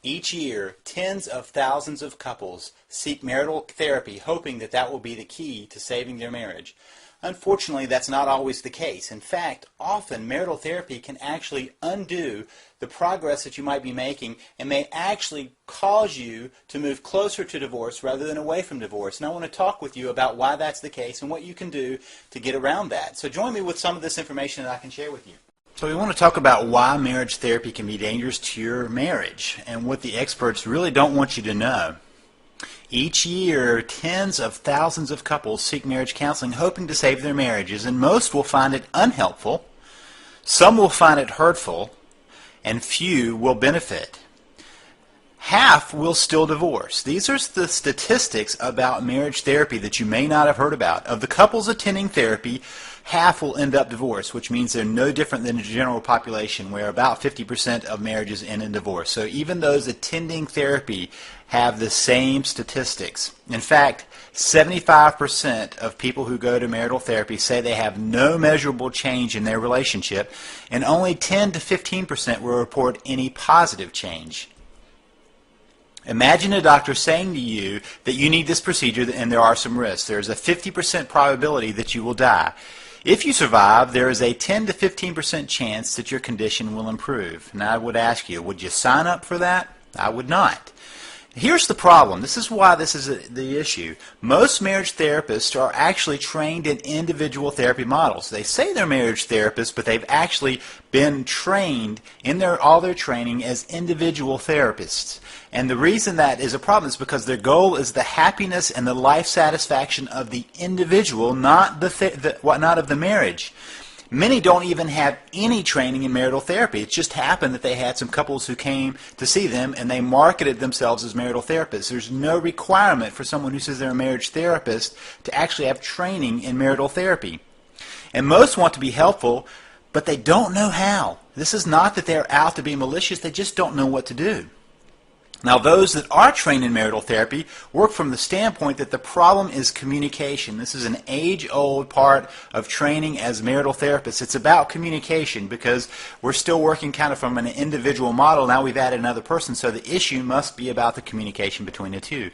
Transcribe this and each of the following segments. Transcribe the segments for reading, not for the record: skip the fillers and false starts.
Each year, tens of thousands of couples seek marital therapy hoping that that will be the key to saving their marriage. Unfortunately, that's not always the case. In fact, often marital therapy can actually undo the progress that you might be making and may actually cause you to move closer to divorce rather than away from divorce. And I want to talk with you about why that's the case and what you can do to get around that. So join me with some of this information that I can share with you. So we want to talk about why marriage therapy can be dangerous to your marriage and what the experts really don't want you to know. Each year, tens of thousands of couples seek marriage counseling hoping to save their marriages, and most will find it unhelpful, some will find it hurtful, and few will benefit. Half will still divorce. These are the statistics about marriage therapy that you may not have heard about. Of the couples attending therapy, half will end up divorced, which means they're no different than the general population, where about 50% of marriages end in divorce. So even those attending therapy have the same statistics. In fact, 75% of people who go to marital therapy say they have no measurable change in their relationship, and only 10 to 15% will report any positive change. Imagine a doctor saying to you that you need this procedure and there are some risks. There is a 50% probability that you will die. If you survive, there is a 10 to 15% chance that your condition will improve. And I would ask you, would you sign up for that? I would not. Here's the problem. This is why this is the issue. Most marriage therapists are actually trained in individual therapy models. They say they're marriage therapists, but they've actually been trained in all their training as individual therapists. And the reason that is a problem is because their goal is the happiness and the life satisfaction of the individual, not of the marriage. Many don't even have any training in marital therapy. It just happened that they had some couples who came to see them and they marketed themselves as marital therapists. There's no requirement for someone who says they're a marriage therapist to actually have training in marital therapy. And most want to be helpful, but they don't know how. This is not that they're out to be malicious, they just don't know what to do. Now, those that are trained in marital therapy work from the standpoint that the problem is communication. This is an age-old part of training as marital therapists. It's about communication because we're still working kind of from an individual model. Now we've added another person, so the issue must be about the communication between the two.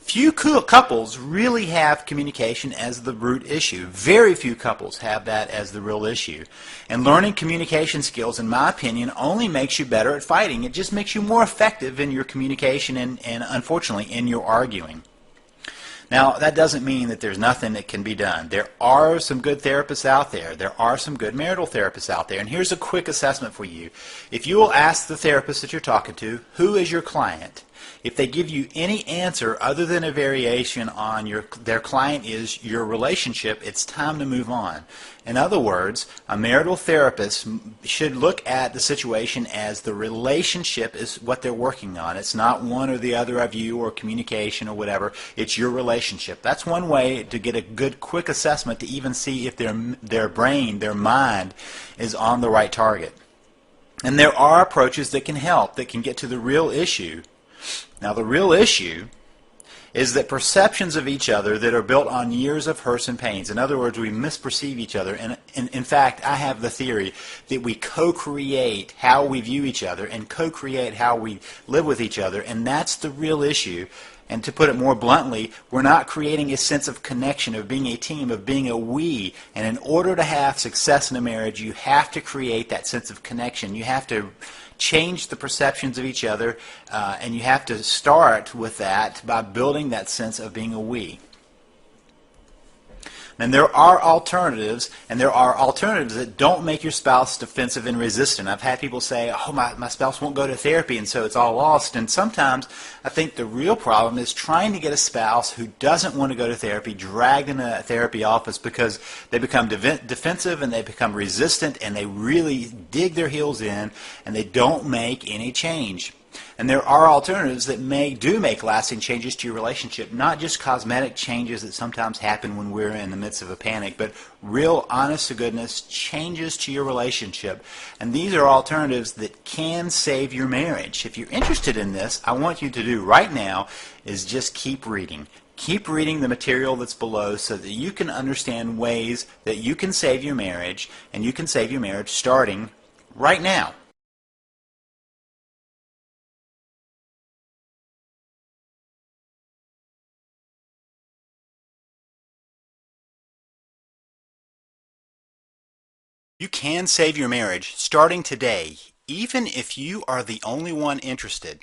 Few couples really have communication as the root issue. Very few couples have that as the real issue. And learning communication skills, in my opinion, only makes you better at fighting. It just makes you more effective in your communication and unfortunately, in your arguing. Now, that doesn't mean that there's nothing that can be done. There are some good therapists out there. There are some good marital therapists out there. And here's a quick assessment for you. If you will ask the therapist that you're talking to, who is your client? If they give you any answer other than a variation on their client is your relationship, it's time to move on. In other words, a marital therapist should look at the situation as the relationship is what they're working on. It's not one or the other of you or communication or whatever. It's your relationship. That's one way to get a good, quick assessment to even see if their brain, their mind, is on the right target. And there are approaches that can help, that can get to the real issue. Now, the real issue is that perceptions of each other that are built on years of hurts and pains. In other words, we misperceive each other. And in fact, I have the theory that we co-create how we view each other and co-create how we live with each other. And that's the real issue. And to put it more bluntly, we're not creating a sense of connection, of being a team, of being a we. And in order to have success in a marriage, you have to create that sense of connection. You have to change the perceptions of each other, and you have to start with that by building that sense of being a we. And there are alternatives, and there are alternatives that don't make your spouse defensive and resistant. I've had people say, oh, my spouse won't go to therapy, and so it's all lost. And sometimes I think the real problem is trying to get a spouse who doesn't want to go to therapy dragged in a therapy office because they become defensive and they become resistant and they really dig their heels in and they don't make any change. And there are alternatives that do make lasting changes to your relationship, not just cosmetic changes that sometimes happen when we're in the midst of a panic, but real, honest-to-goodness changes to your relationship. And these are alternatives that can save your marriage. If you're interested in this, I want you to do right now is just keep reading. Keep reading the material that's below so that you can understand ways that you can save your marriage, and you can save your marriage starting right now. You can save your marriage starting today, even if you are the only one interested.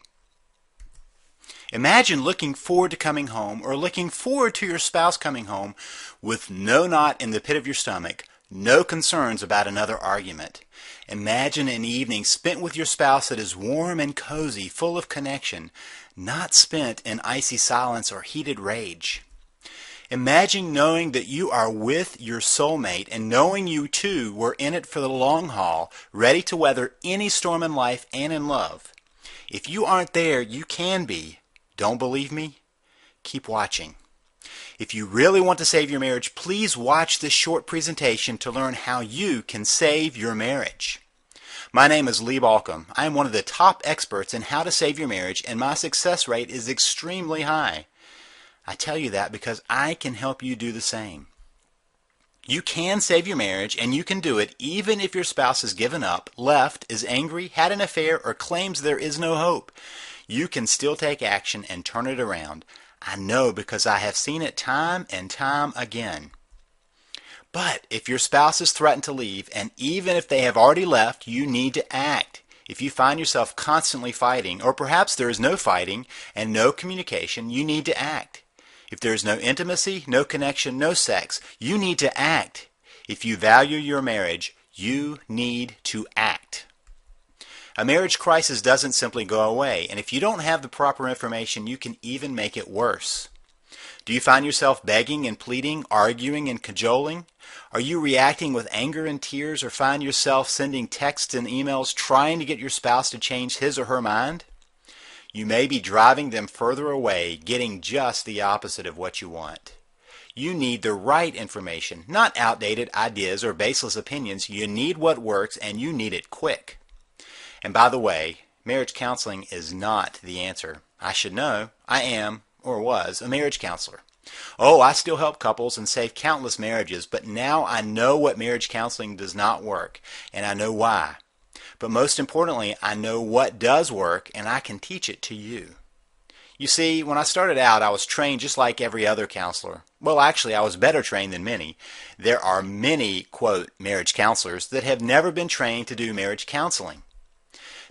Imagine looking forward to coming home or looking forward to your spouse coming home with no knot in the pit of your stomach, no concerns about another argument. Imagine an evening spent with your spouse that is warm and cozy, full of connection, not spent in icy silence or heated rage. Imagine knowing that you are with your soulmate and knowing you two were in it for the long haul, ready to weather any storm in life and in love. If you aren't there, you can be. Don't believe me? Keep watching. If you really want to save your marriage, please watch this short presentation to learn how you can save your marriage. My name is Lee Balcom. I am one of the top experts in how to save your marriage, and my success rate is extremely high. I tell you that because I can help you do the same. You can save your marriage, and you can do it even if your spouse has given up, left, is angry, had an affair, or claims there is no hope. You can still take action and turn it around. I know because I have seen it time and time again. But if your spouse has threatened to leave, and even if they have already left, you need to act. If you find yourself constantly fighting, or perhaps there is no fighting and no communication, you need to act. If there is no intimacy, no connection, no sex, you need to act. If you value your marriage, you need to act. A marriage crisis doesn't simply go away, and if you don't have the proper information, you can even make it worse. Do you find yourself begging and pleading, arguing and cajoling? Are you reacting with anger and tears, or find yourself sending texts and emails trying to get your spouse to change his or her mind? You may be driving them further away, getting just the opposite of what you want. You need the right information, not outdated ideas or baseless opinions. You need what works, and you need it quick. And by the way, marriage counseling is not the answer. I should know. I am, or was, a marriage counselor. Oh, I still help couples and save countless marriages, but now I know what marriage counseling does not work, and I know why. But most importantly, I know what does work, and I can teach it to you. You see, when I started out, I was trained just like every other counselor. Well, actually, I was better trained than many. There are many, quote, marriage counselors that have never been trained to do marriage counseling.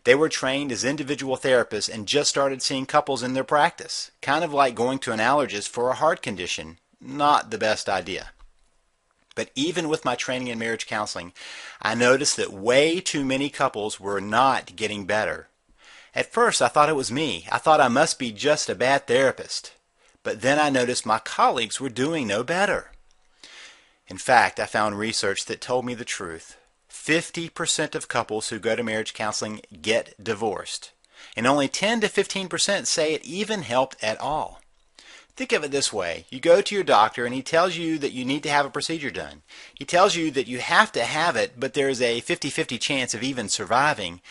They were trained as individual therapists and just started seeing couples in their practice. Kind of like going to an allergist for a heart condition. Not the best idea. But even with my training in marriage counseling, I noticed that way too many couples were not getting better. At first, I thought it was me. I thought I must be just a bad therapist. But then I noticed my colleagues were doing no better. In fact, I found research that told me the truth. 50% of couples who go to marriage counseling get divorced, and only 10 to 15% say it even helped at all. Think of it this way. You go to your doctor and he tells you that you need to have a procedure done. He tells you that you have to have it, but there's a 50-50 chance of even surviving,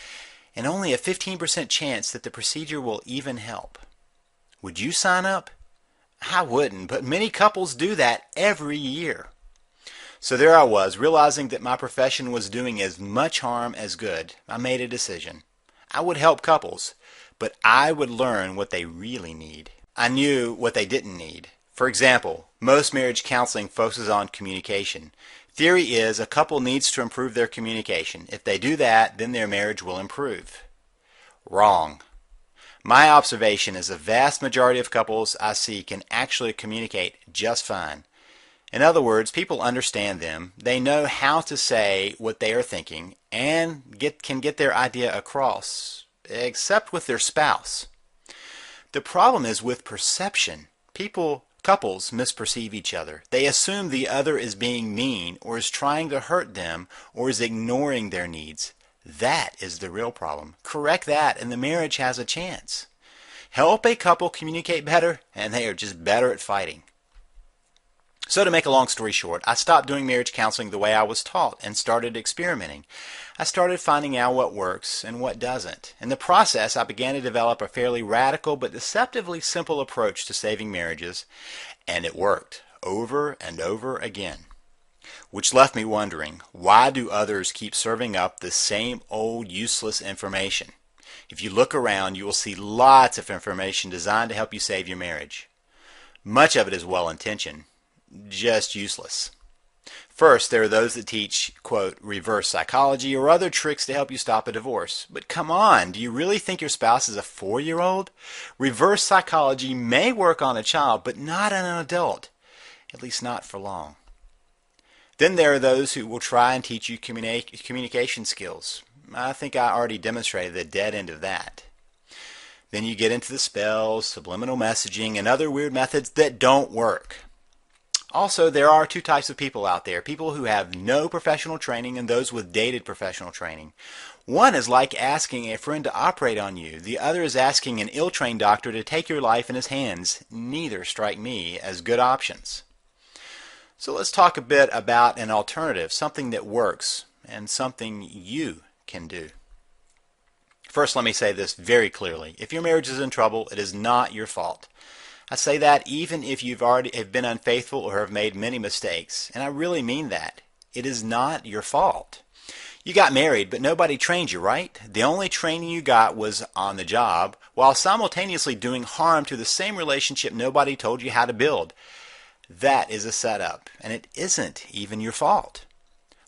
and only a 15% chance that the procedure will even help. Would you sign up? I wouldn't, but many couples do that every year. So there I was, realizing that my profession was doing as much harm as good. I made a decision. I would help couples, but I would learn what they really need. I knew what they didn't need. For example, most marriage counseling focuses on communication. Theory is a couple needs to improve their communication. If they do that, then their marriage will improve. Wrong. My observation is the vast majority of couples I see can actually communicate just fine. In other words, people understand them, they know how to say what they are thinking, and can get their idea across, except with their spouse. The problem is with perception. Couples misperceive each other. They assume the other is being mean, or is trying to hurt them, or is ignoring their needs. That is the real problem. Correct that, and the marriage has a chance. Help a couple communicate better, and they are just better at fighting. So to make a long story short, I stopped doing marriage counseling the way I was taught and started experimenting. I started finding out what works and what doesn't. In the process, I began to develop a fairly radical but deceptively simple approach to saving marriages, and it worked over and over again. Which left me wondering, why do others keep serving up the same old useless information? If you look around, you will see lots of information designed to help you save your marriage. Much of it is well-intentioned, just useless. First, there are those that teach, quote, reverse psychology or other tricks to help you stop a divorce. But come on, do you really think your spouse is a 4-year-old? Reverse psychology may work on a child, but not on an adult, at least not for long. Then there are those who will try and teach you communication skills. I think I already demonstrated the dead end of that. Then you get into the spells, subliminal messaging, and other weird methods that don't work. Also, there are two types of people out there, people who have no professional training and those with dated professional training. One is like asking a friend to operate on you. The other is asking an ill-trained doctor to take your life in his hands. Neither strike me as good options. So let's talk a bit about an alternative, something that works and something you can do. First, let me say this very clearly. If your marriage is in trouble, it is not your fault. I say that even if you've already have been unfaithful or have made many mistakes, and I really mean that. It is not your fault. You got married, but nobody trained you, right? The only training you got was on the job, while simultaneously doing harm to the same relationship nobody told you how to build. That is a setup, and it isn't even your fault.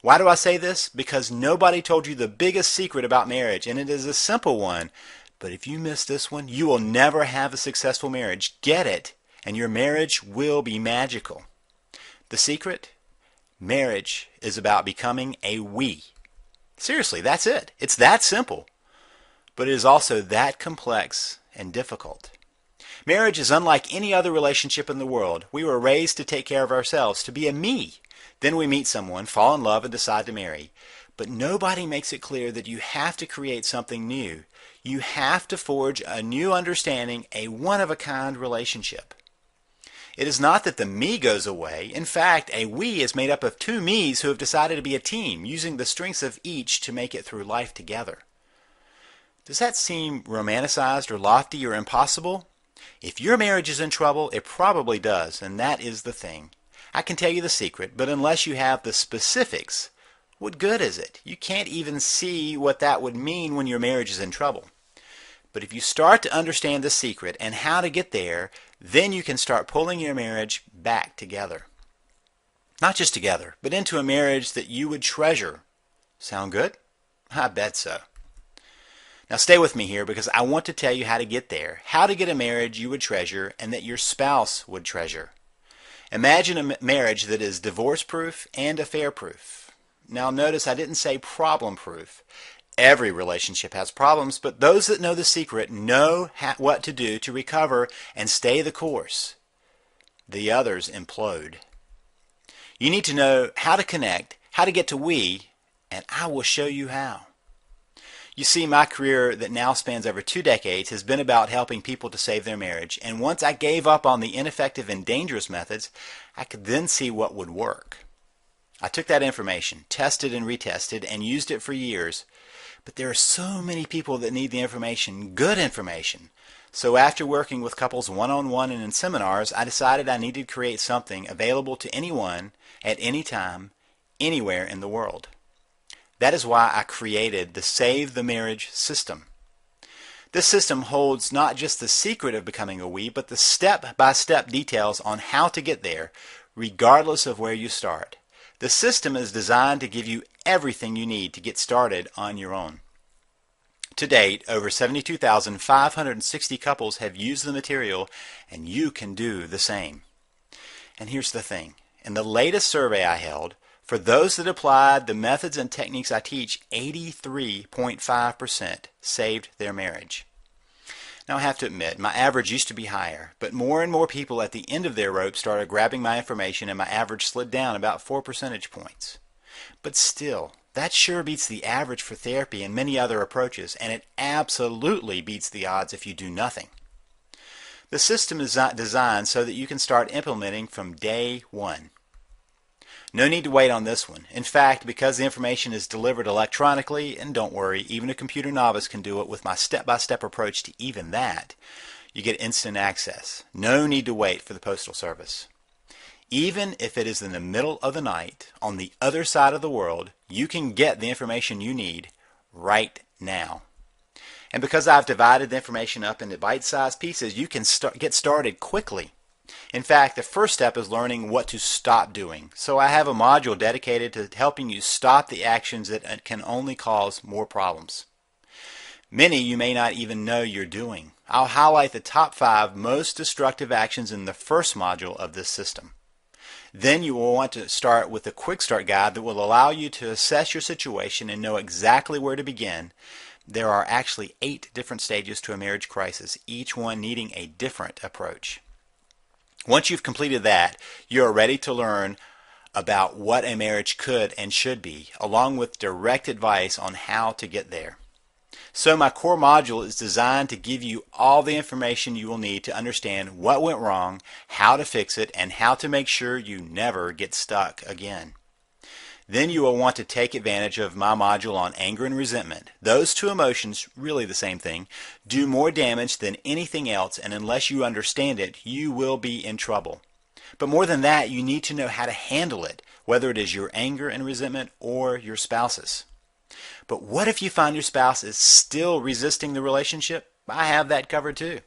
Why do I say this? Because nobody told you the biggest secret about marriage, and it is a simple one. But if you miss this one, you will never have a successful marriage. Get it, and your marriage will be magical. The secret? Marriage is about becoming a we. Seriously, that's it. It's that simple. But it is also that complex and difficult. Marriage is unlike any other relationship in the world. We were raised to take care of ourselves, to be a me. Then we meet someone, fall in love, and decide to marry. But nobody makes it clear that you have to create something new. You have to forge a new understanding, a one-of-a-kind relationship. It is not that the me goes away. In fact, a we is made up of two me's who have decided to be a team, using the strengths of each to make it through life together. Does that seem romanticized or lofty or impossible? If your marriage is in trouble, it probably does, and that is the thing. I can tell you the secret, but unless you have the specifics, what good is it? You can't even see what that would mean when your marriage is in trouble. But if you start to understand the secret and how to get there, then you can start pulling your marriage back together. Not just together, but into a marriage that you would treasure. Sound good? I bet so. Now stay with me here because I want to tell you how to get there, how to get a marriage you would treasure and that your spouse would treasure. Imagine a marriage that is divorce-proof and affair-proof. Now notice I didn't say problem-proof. Every relationship has problems, but those that know the secret know what to do to recover and stay the course. The others implode. You need to know how to connect, how to get to we, and I will show you how. You see, my career that now spans over 2 decades has been about helping people to save their marriage, and once I gave up on the ineffective and dangerous methods, I could then see what would work. I took that information, tested and retested, and used it for years. But there are so many people that need the information, good information. So after working with couples one-on-one and in seminars, I decided I needed to create something available to anyone, at any time, anywhere in the world. That is why I created the Save the Marriage system. This system holds not just the secret of becoming a we, but the step-by-step details on how to get there, regardless of where you start. The system is designed to give you everything you need to get started on your own. To date, over 72,560 couples have used the material, and you can do the same. And here's the thing. In the latest survey I held, for those that applied the methods and techniques I teach, 83.5% saved their marriage. Now I have to admit, my average used to be higher, but more and more people at the end of their rope started grabbing my information and my average slid down about 4 percentage points. But still, that sure beats the average for therapy and many other approaches, and it absolutely beats the odds if you do nothing. The system is designed so that you can start implementing from day one. No need to wait on this one. In fact, because the information is delivered electronically, and don't worry, even a computer novice can do it with my step-by-step approach to even that, you get instant access. No need to wait for the postal service. Even if it is in the middle of the night, on the other side of the world, you can get the information you need right now. And because I've divided the information up into bite-sized pieces, you can get started quickly. In fact, the first step is learning what to stop doing. So I have a module dedicated to helping you stop the actions that can only cause more problems. Many you may not even know you're doing. I'll highlight the top 5 most destructive actions in the first module of this system. Then you will want to start with a quick start guide that will allow you to assess your situation and know exactly where to begin. There are actually 8 different stages to a marriage crisis, each one needing a different approach. Once you've completed that, you are ready to learn about what a marriage could and should be, along with direct advice on how to get there. So my core module is designed to give you all the information you will need to understand what went wrong, how to fix it, and how to make sure you never get stuck again. Then you will want to take advantage of my module on anger and resentment. Those 2 emotions, really the same thing, do more damage than anything else, and unless you understand it, you will be in trouble. But more than that, you need to know how to handle it, whether it is your anger and resentment or your spouse's. But what if you find your spouse is still resisting the relationship? I have that covered too.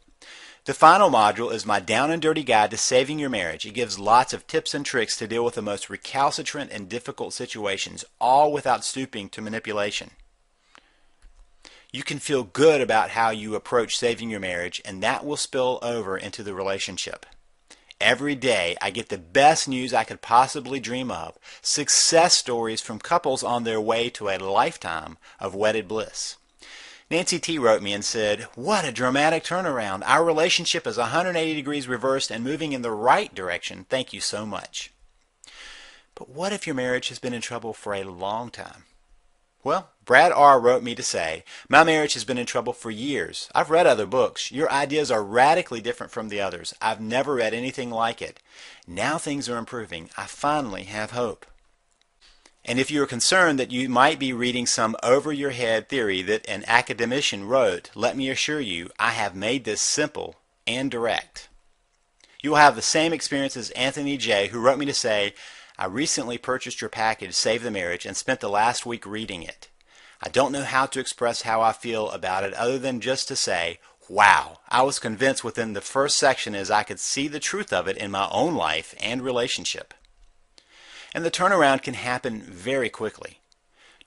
The final module is my down and dirty guide to saving your marriage. It gives lots of tips and tricks to deal with the most recalcitrant and difficult situations, all without stooping to manipulation. You can feel good about how you approach saving your marriage, and that will spill over into the relationship. Every day I get the best news I could possibly dream of, success stories from couples on their way to a lifetime of wedded bliss. Nancy T. wrote me and said, "What a dramatic turnaround. Our relationship is 180 degrees reversed and moving in the right direction. Thank you so much." But what if your marriage has been in trouble for a long time? Well, Brad R. wrote me to say, "My marriage has been in trouble for years. I've read other books. Your ideas are radically different from the others. I've never read anything like it. Now things are improving. I finally have hope." And if you are concerned that you might be reading some over-your-head theory that an academician wrote, let me assure you, I have made this simple and direct. You will have the same experience as Anthony J., who wrote me to say, "I recently purchased your package, Save the Marriage, and spent the last week reading it. I don't know how to express how I feel about it other than just to say, wow, I was convinced within the first section as I could see the truth of it in my own life and relationship." And the turnaround can happen very quickly.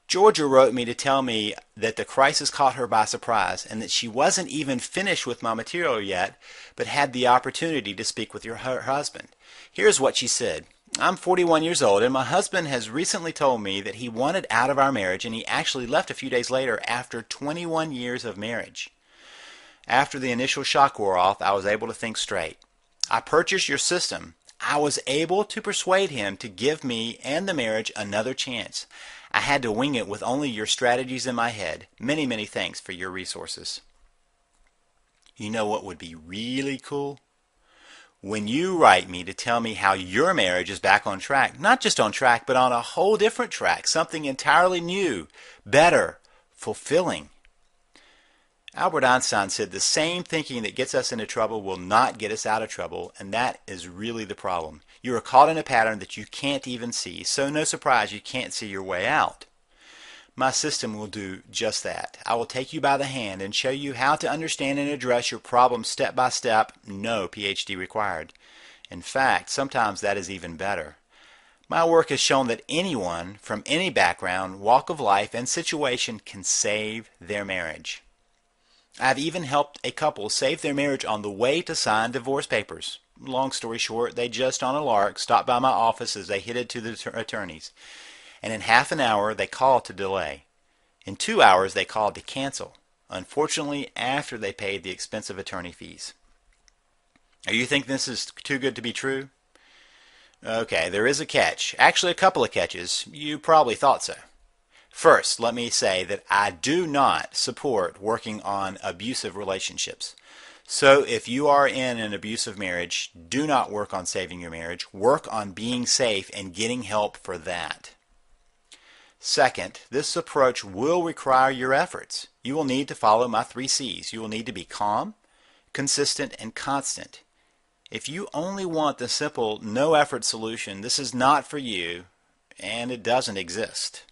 Georgia wrote me to tell me that the crisis caught her by surprise and that she wasn't even finished with my material yet, but had the opportunity to speak with her husband. Here's what she said. "I'm 41 years old and my husband has recently told me that he wanted out of our marriage, and he actually left a few days later after 21 years of marriage. After the initial shock wore off, I was able to think straight. I purchased your system. I was able to persuade him to give me and the marriage another chance. I had to wing it with only your strategies in my head. Many, many thanks for your resources." You know what would be really cool? When you write me to tell me how your marriage is back on track, not just on track, but on a whole different track, something entirely new, better, fulfilling. Albert Einstein said the same thinking that gets us into trouble will not get us out of trouble, and that is really the problem. You are caught in a pattern that you can't even see, so no surprise you can't see your way out. My system will do just that. I will take you by the hand and show you how to understand and address your problem step by step, no PhD required. In fact, sometimes that is even better. My work has shown that anyone from any background, walk of life, and situation can save their marriage. I've even helped a couple save their marriage on the way to sign divorce papers. Long story short, they just on a lark stopped by my office as they headed to the attorneys. And in half an hour, they called to delay. In 2 hours, they called to cancel. Unfortunately, after they paid the expensive attorney fees. Now, you think this is too good to be true? Okay, there is a catch. Actually, a couple of catches. You probably thought so. First, let me say that I do not support working on abusive relationships. So if you are in an abusive marriage, do not work on saving your marriage. Work on being safe and getting help for that. Second, this approach will require your efforts. You will need to follow my 3 C's. You will need to be calm, consistent, and constant. If you only want the simple, no-effort solution, this is not for you, and it doesn't exist.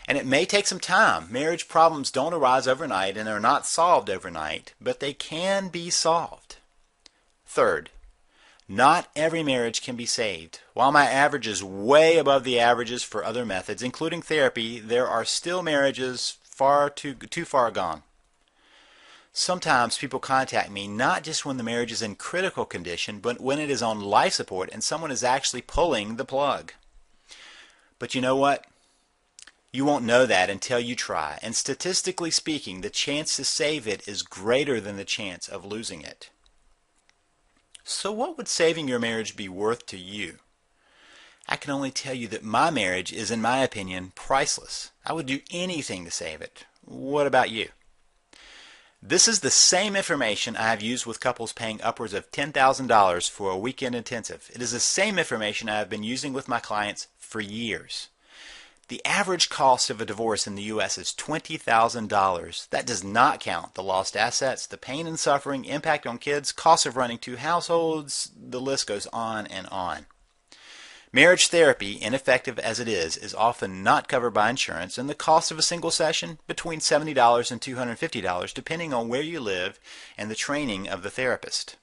And it may take some time. Marriage problems don't arise overnight and are not solved overnight, but they can be solved. Third, Not every marriage can be saved. While my average is way above the averages for other methods, including therapy, there are still marriages too far gone. Sometimes people contact me not just when the marriage is in critical condition, but when it is on life support and someone is actually pulling the plug. But you know what? You won't know that until you try, and statistically speaking, the chance to save it is greater than the chance of losing it. So what would saving your marriage be worth to you? I can only tell you that my marriage is, in my opinion, priceless. I would do anything to save it. What about you? This is the same information I have used with couples paying upwards of $10,000 for a weekend intensive. It is the same information I have been using with my clients for years. The average cost of a divorce in the U.S. is $20,000. That does not count the lost assets, the pain and suffering, impact on kids, cost of running two households, the list goes on and on. Marriage therapy, ineffective as it is often not covered by insurance, and the cost of a single session between $70 and $250 depending on where you live and the training of the therapist.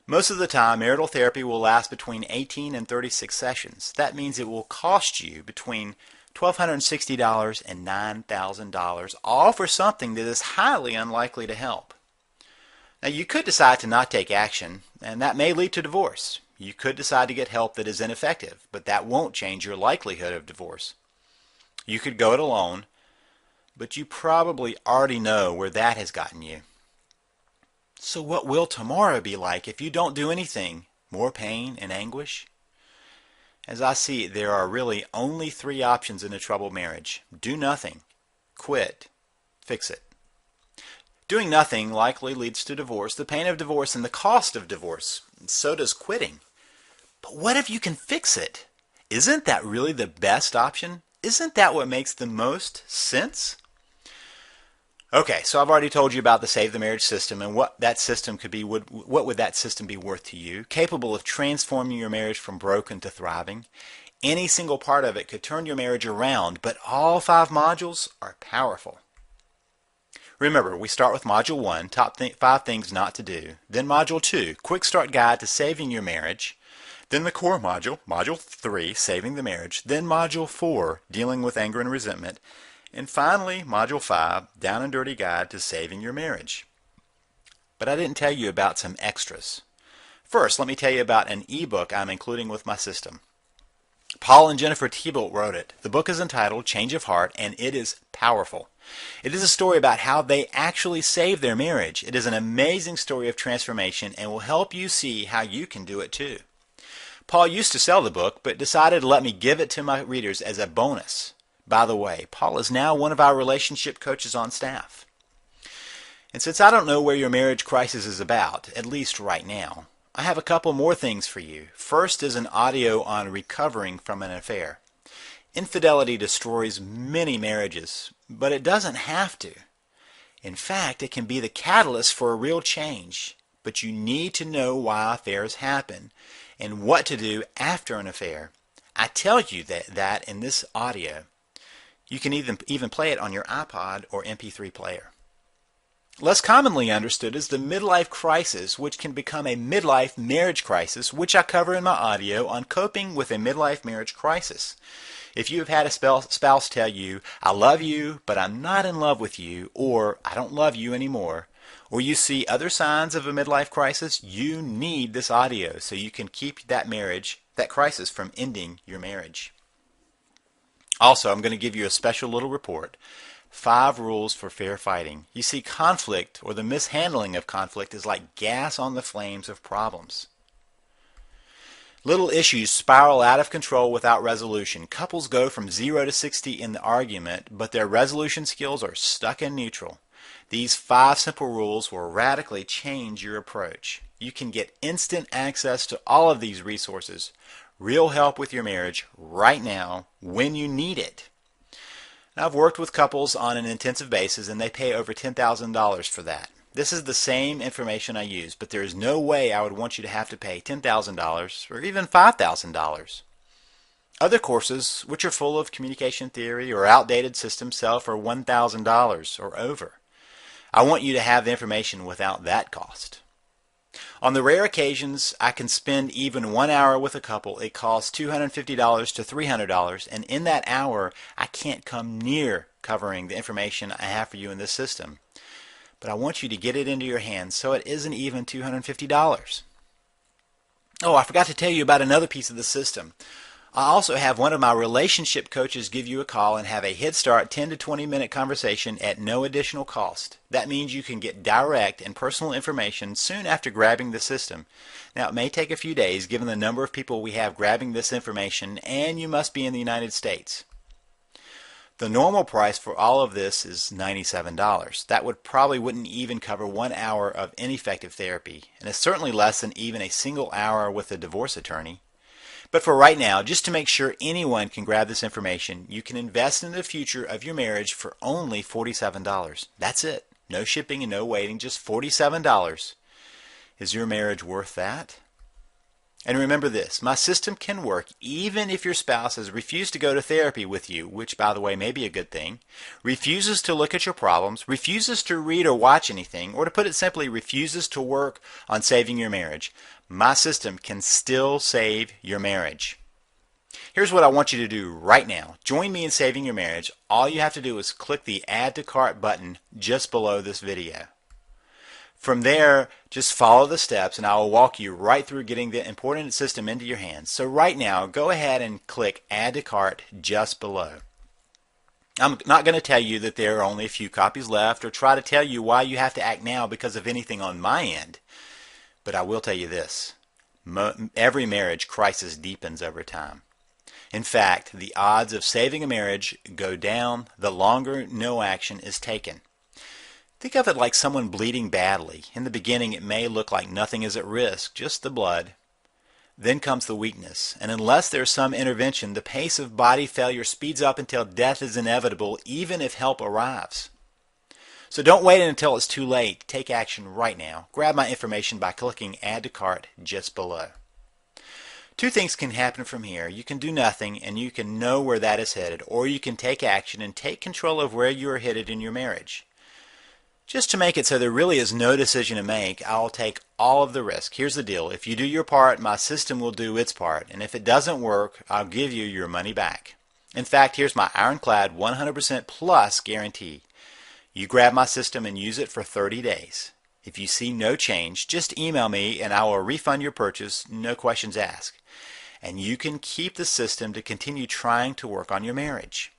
Most of the time, marital therapy will last between 18 and 36 sessions. That means it will cost you between $1,260 and $9,000, all for something that is highly unlikely to help. Now, you could decide to not take action, and that may lead to divorce. You could decide to get help that is ineffective, but that won't change your likelihood of divorce. You could go it alone, but you probably already know where that has gotten you. So what will tomorrow be like if you don't do anything? More pain and anguish? As I see it, there are really only three options in a troubled marriage. Do nothing, quit, fix it. Doing nothing likely leads to divorce, the pain of divorce, and the cost of divorce. So does quitting. But what if you can fix it? Isn't that really the best option? Isn't that what makes the most sense? Okay, so I've already told you about the Save the Marriage system and what that system could be. What would that system be worth to you? Capable of transforming your marriage from broken to thriving. Any single part of it could turn your marriage around, but all 5 modules are powerful. Remember, we start with Module 1, top 5 things not to do. Then Module 2, Quick Start Guide to Saving Your Marriage. Then the core module, Module 3, Saving the Marriage. Then Module 4, Dealing with Anger and Resentment. And finally, Module 5, Down and Dirty Guide to Saving Your Marriage. But I didn't tell you about some extras. First, let me tell you about an ebook I'm including with my system. Paul and Jennifer Thibault wrote it. The book is entitled Change of Heart, and it is powerful. It is a story about how they actually saved their marriage. It is an amazing story of transformation and will help you see how you can do it too. Paul used to sell the book, but decided to let me give it to my readers as a bonus. By the way, Paul is now one of our relationship coaches on staff. And since I don't know where your marriage crisis is about, at least right now, I have a couple more things for you. First is an audio on recovering from an affair. Infidelity destroys many marriages, but it doesn't have to. In fact, it can be the catalyst for a real change. But you need to know why affairs happen and what to do after an affair. I tell you that in this audio. You can even play it on your iPod or MP3 player. Less commonly understood is the midlife crisis, which can become a midlife marriage crisis, which I cover in my audio on coping with a midlife marriage crisis. If you have had a spouse tell you, I love you, but I'm not in love with you, or I don't love you anymore, or you see other signs of a midlife crisis, you need this audio so you can keep that crisis from ending your marriage. Also, I'm going to give you a special little report. 5 rules for fair fighting. You see, conflict or the mishandling of conflict is like gas on the flames of problems. Little issues spiral out of control without resolution. Couples go from 0 to 60 in the argument, but their resolution skills are stuck in neutral. These 5 simple rules will radically change your approach. You can get instant access to all of these resources. Real help with your marriage right now when you need it. Now, I've worked with couples on an intensive basis and they pay over $10,000 for that. This is the same information I use, but there is no way I would want you to have to pay $10,000 or even $5,000. Other courses, which are full of communication theory or outdated systems, sell for $1,000 or over. I want you to have the information without that cost. On the rare occasions I can spend even 1 hour with a couple, it costs $250 to $300, and in that hour I can't come near covering the information I have for you in this system. But I want you to get it into your hands so it isn't even $250. Oh, I forgot to tell you about another piece of the system. I also have one of my relationship coaches give you a call and have a head start 10 to 20 minute conversation at no additional cost. That means you can get direct and personal information soon after grabbing the system. Now, it may take a few days given the number of people we have grabbing this information, and you must be in the United States. The normal price for all of this is $97. That wouldn't even cover 1 hour of ineffective therapy, and it's certainly less than even a single hour with a divorce attorney. But for right now, just to make sure anyone can grab this information, you can invest in the future of your marriage for only $47. That's it. No shipping and no waiting, just $47. Is your marriage worth that? And remember this, my system can work even if your spouse has refused to go to therapy with you, which by the way may be a good thing, refuses to look at your problems, refuses to read or watch anything, or to put it simply, refuses to work on saving your marriage. My system can still save your marriage. Here's what I want you to do right now. Join me in saving your marriage. All you have to do is click the Add to Cart button just below this video. From there, just follow the steps and I will walk you right through getting the important system into your hands. So right now, go ahead and click Add to Cart just below. I'm not going to tell you that there are only a few copies left or try to tell you why you have to act now because of anything on my end. But I will tell you this, every marriage crisis deepens over time. In fact, the odds of saving a marriage go down the longer no action is taken. Think of it like someone bleeding badly. In the beginning, it may look like nothing is at risk, just the blood. Then comes the weakness, and unless there's some intervention, the pace of body failure speeds up until death is inevitable, even if help arrives. So don't wait until it's too late. Take action right now. Grab my information by clicking Add to Cart just below. Two things can happen from here. You can do nothing and you can know where that is headed, or you can take action and take control of where you are headed in your marriage. Just to make it so there really is no decision to make, I'll take all of the risk. Here's the deal. If you do your part, my system will do its part. And if it doesn't work, I'll give you your money back. In fact, here's my ironclad 100% plus guarantee. You grab my system and use it for 30 days. If you see no change, just email me and I will refund your purchase, no questions asked. And you can keep the system to continue trying to work on your marriage.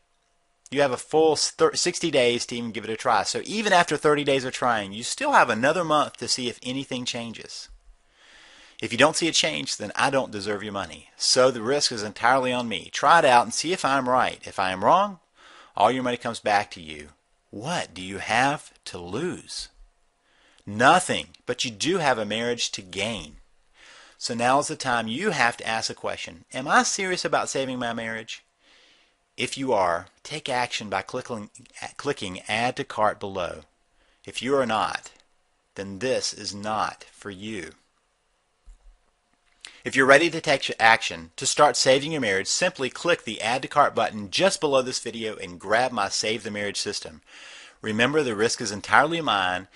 You have a full 60 days to even give it a try. So even after 30 days of trying, you still have another month to see if anything changes. If you don't see a change, then I don't deserve your money. So the risk is entirely on me. Try it out and see if I'm right. If I am wrong, all your money comes back to you. What do you have to lose? Nothing, but you do have a marriage to gain. So now is the time you have to ask a question. Am I serious about saving my marriage? If you are, take action by clicking Add to Cart below. If you are not, then this is not for you. If you're ready to take action to start saving your marriage, simply click the Add to Cart button just below this video and grab my Save the Marriage system. Remember, the risk is entirely mine,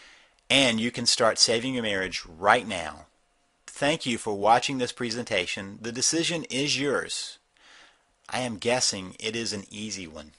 and you can start saving your marriage right now. Thank you for watching this presentation. The decision is yours. I am guessing it is an easy one.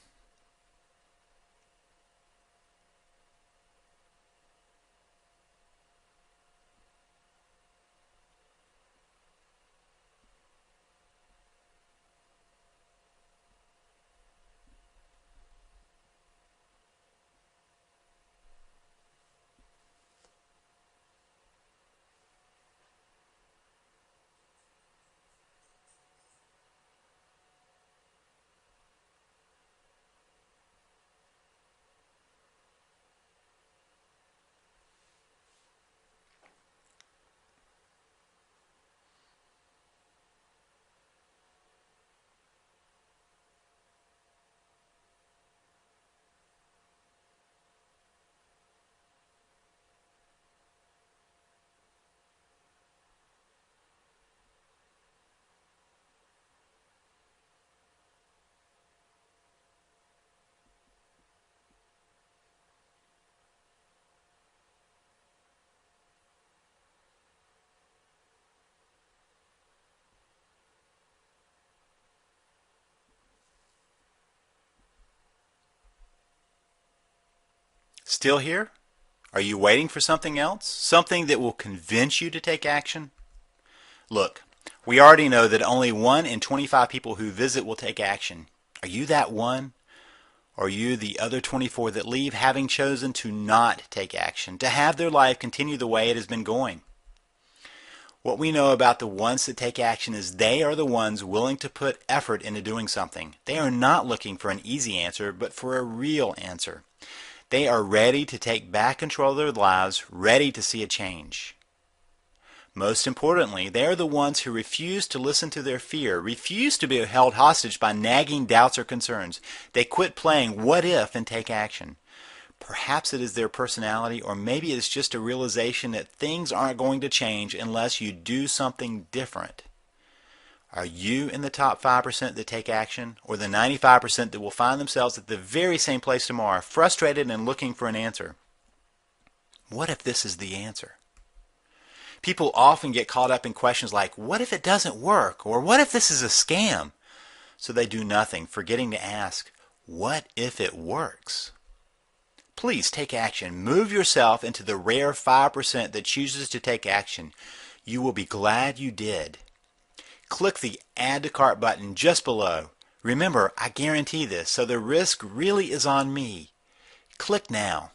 still here? Are you waiting for something else? Something that will convince you to take action? Look, we already know that only 1 in 25 people who visit will take action. Are you that one? Or are you the other 24 that leave having chosen to not take action, to have their life continue the way it has been going? What we know about the ones that take action is they are the ones willing to put effort into doing something. They are not looking for an easy answer, but for a real answer. They are ready to take back control of their lives, ready to see a change. Most importantly, they are the ones who refuse to listen to their fear, refuse to be held hostage by nagging doubts or concerns. They quit playing what if and take action. Perhaps it is their personality, or maybe it's just a realization that things aren't going to change unless you do something different. Are you in the top 5% that take action, or the 95% that will find themselves at the very same place tomorrow, frustrated and looking for an answer? What if this is the answer? People often get caught up in questions like, what if it doesn't work? Or what if this is a scam? So they do nothing, forgetting to ask, what if it works? Please take action. Move yourself into the rare 5% that chooses to take action. You will be glad you did. Click the Add to Cart button just below. Remember, I guarantee this, so the risk really is on me. Click now.